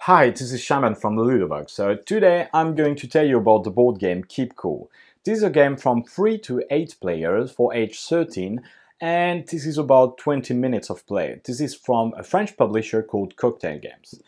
Hi, this is Shaman from the Ludobox. So today I'm going to tell you about the board game Keep Cool. This is a game from 3 to 8 players for age 13, and this is about 20 minutes of play. This is from a French publisher called Cocktail Games.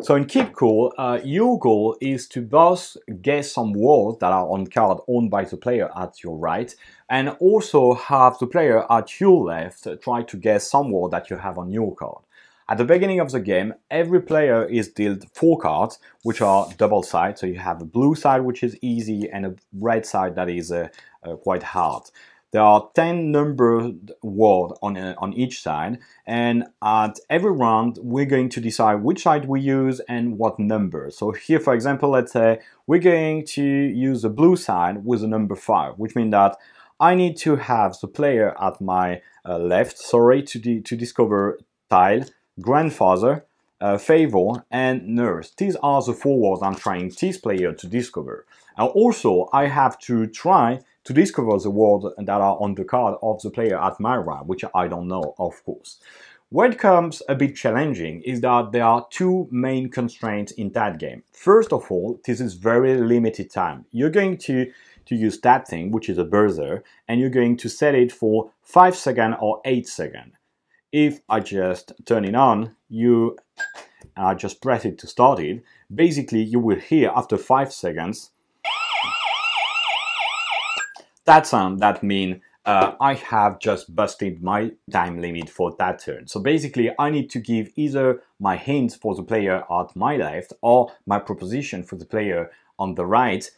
So in Keep Cool, your goal is to both guess some words that are on card owned by the player at your right, and also have the player at your left try to guess some word that you have on your card. At the beginning of the game, every player is dealt 4 cards, which are double side. So you have a blue side, which is easy, and a red side that is quite hard. There are 10 numbered words on each side, and at every round, we're going to decide which side we use and what number. So here, for example, let's say we're going to use the blue side with the number 5, which means that I need to have the player at my left, to discover tile, grandfather, favor, and nurse. These are the 4 words I'm trying this player to discover. And also, I have to try to discover the words that are on the card of the player at my right, which I don't know, of course. What comes a bit challenging is that there are 2 main constraints in that game. First of all, this is very limited time. You're going to use that thing, which is a buzzer, and you're going to set it for 5 seconds or 8 seconds. If I just turn it on, I just press it to start it, basically you will hear after 5 seconds that sound. That means I have just busted my time limit for that turn. So basically I need to give either my hint for the player at my left or my proposition for the player on the right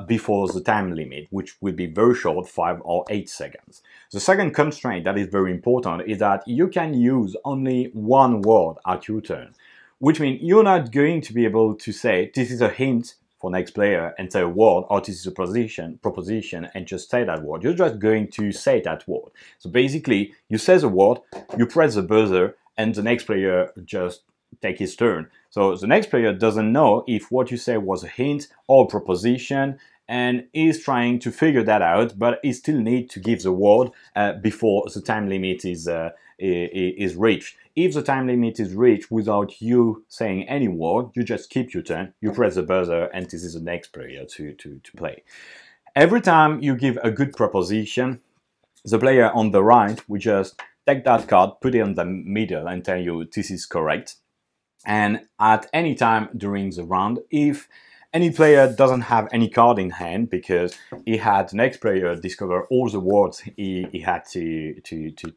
before the time limit, which will be very short, 5 or 8 seconds. The second constraint that is very important is that you can use only 1 word at your turn, which means you're not going to be able to say this is a hint for next player and say a word, or this is a proposition and just say that word. You're just going to say that word. So basically you say the word, you press the buzzer, and the next player just take his turn. So the next player doesn't know if what you say was a hint or a proposition, and is trying to figure that out, but he still needs to give the word before the time limit is reached. If the time limit is reached without you saying any word, you just keep your turn, you press the buzzer, and this is the next player to play. Every time you give a good proposition, the player on the right will just take that card, put it in the middle, and tell you this is correct. And at any time during the round, if any player doesn't have any card in hand because he had the next player discover all the words he had to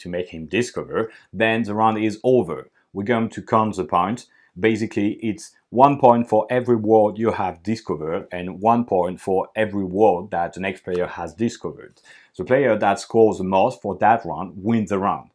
make him discover, then the round is over. We're going to count the points. Basically, it's 1 point for every word you have discovered and 1 point for every word that the next player has discovered. The player that scores the most for that round wins the round.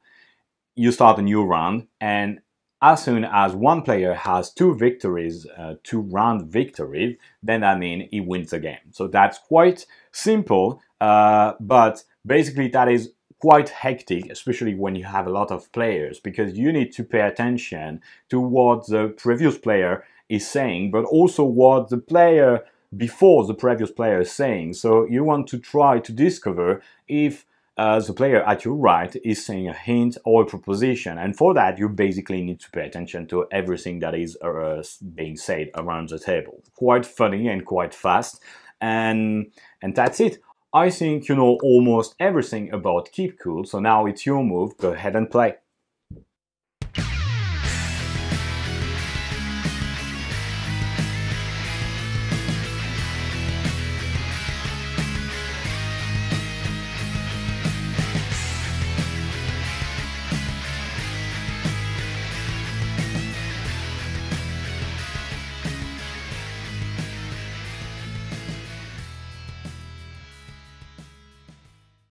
You start a new round, and as soon as one player has 2 victories, 2 round victories, then that means he wins the game. So that's quite simple, but basically that is quite hectic, especially when you have a lot of players, because you need to pay attention to what the previous player is saying, but also what the player before the previous player is saying. So you want to try to discover if the player at your right is saying a hint or a proposition, and for that you basically need to pay attention to everything that is being said around the table. Quite funny and quite fast, and that's it. I think you know almost everything about Keep Cool, so now it's your move. Go ahead and play.